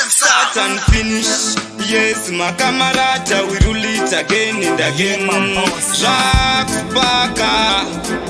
Start and finish. Yes, my camarada, we rule it again and again. Zvakupaka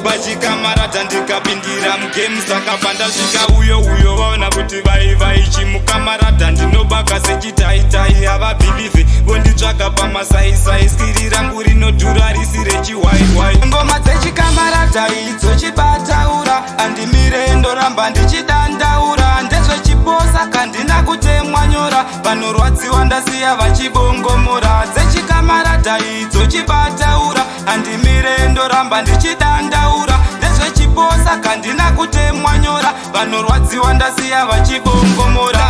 pachikamarata ndikapindira mugame saka pandasvika uyo vaona kuti vaivaichi mukamarata ndinobaka sechitaitai havabhilivhe vonditsvaka pamasaisai skiri rangu rinodhura risi rechiwaiwai. Ngoma dzechikamarata idzo chibataura andimire ndoramba ndichidandaura ndezvechiposa kandina kutemwa nyora vanorwadziwa ndasiya vachibongomora. Dzechikamarata idzo chibataura andimire ndoramba ndichidandaura ndezvechiposa kandina kutemwa nyora vanorwadziwa ndasiya vachibongomora.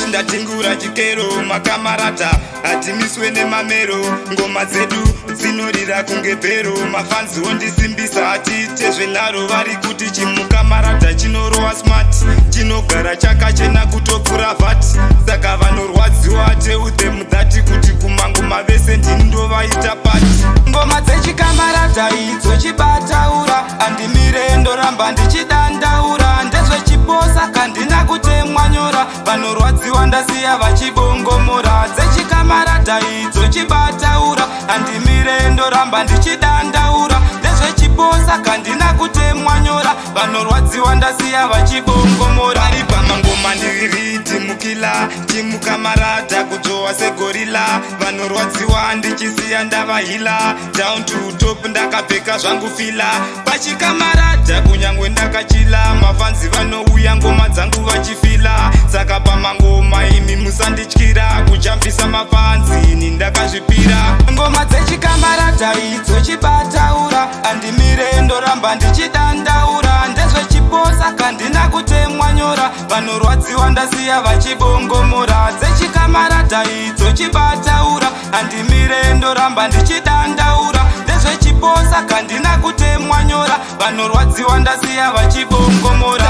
Ndatingura chikero makamarata hatimiswe nemamero. Ngoma dzedu dzinorira kunge bhero mafanzi wondisimbisa hatiite zvenharo vari kuti chimukamarata chinorowa smart chinogara chakachena kutopfura vhati saka vanorwadziwa teude mudhati kuti kumangoma vese ndindovaita pati. Ngoma dzechikamarata idzo chibataura andimire ndoramba ndichidandaura ndezvechiposa kandina kutemwa nyora vanorwadziwa ndasiya vachibongomora. Dzechikamarata idzo chibataura andimire ndoramba ndichidandaura ndezvechiposa kandina kutemwa nyora vanorwadziwa ndasiya vachibongomora. Ari pamangoma ndiri timukila chimukamarata kudzvowa segorila vanorwadziwa ndichisiya ndavahila down to top ndakapfeka zvangu fila pachikamarata kunyangwe ndakachila mafanzi vanouya ngoma dzangu vachifila saka pamangoma imi musandityira kuchambisa mafanzi ini ndakazvipira. Ngoma dzechikamarata idzo chibataura andimire ndoramba ndichidandaura ndezvechiposa kandina kutemwa nyora vanorwadziwa ndasiya vachibongomora. Dzechikamarata idzo chibataura andimire ndoramba ndichidandaura ndezvechiposa kandina kutemwa nyora vanorwadziwa ndasiya vachibongomora.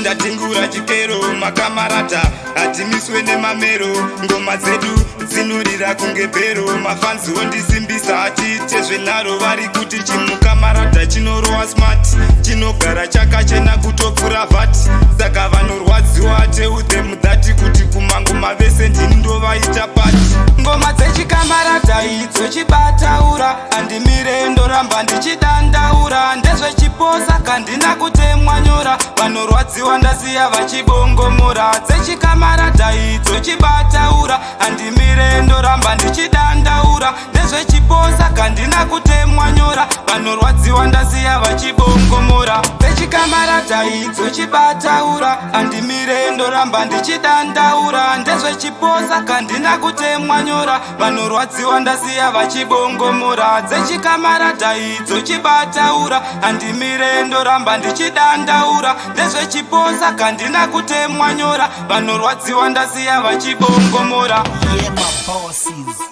Ndatingura chikero makamarata hatimiswe nemamero. Ngoma dzedu dzinorira kunge bhero mafanzi wondisimbisa hatiite zvenharo vari kuti chimukamarata chinorowa smart chinogara chakachena kutopfura vhati saka vanorwadziwa teude mudhati kuti kumangoma vese ndindovaita pati. Ngoma dzechikamarata idzo chibataura andimire ndoramba ndichidandaura ndezvechiposa kandina kutemwa nyora vanorwadziwa ndasiya vachibongomora. Dzechikamarata idzo chibataura andimire ndoramba ndichidandaura ndezvechiposa kandina kutemwa nyora vanorwadziwa ndasiya vachibongomora. Dzechikamarata idzo chibataura andimire ndoramba ndichidandaura ndezvechiposa kandina kutemwa nyora vanorwadziwa ndasiya vachibongomora. Dzechikamarata idzo chibataura andimire ndoramba ndichidandaura ndezvechiposa kandina kutemwa nyora vanorwadziwa ndasiya vachibongomora. Yeah, my bosses.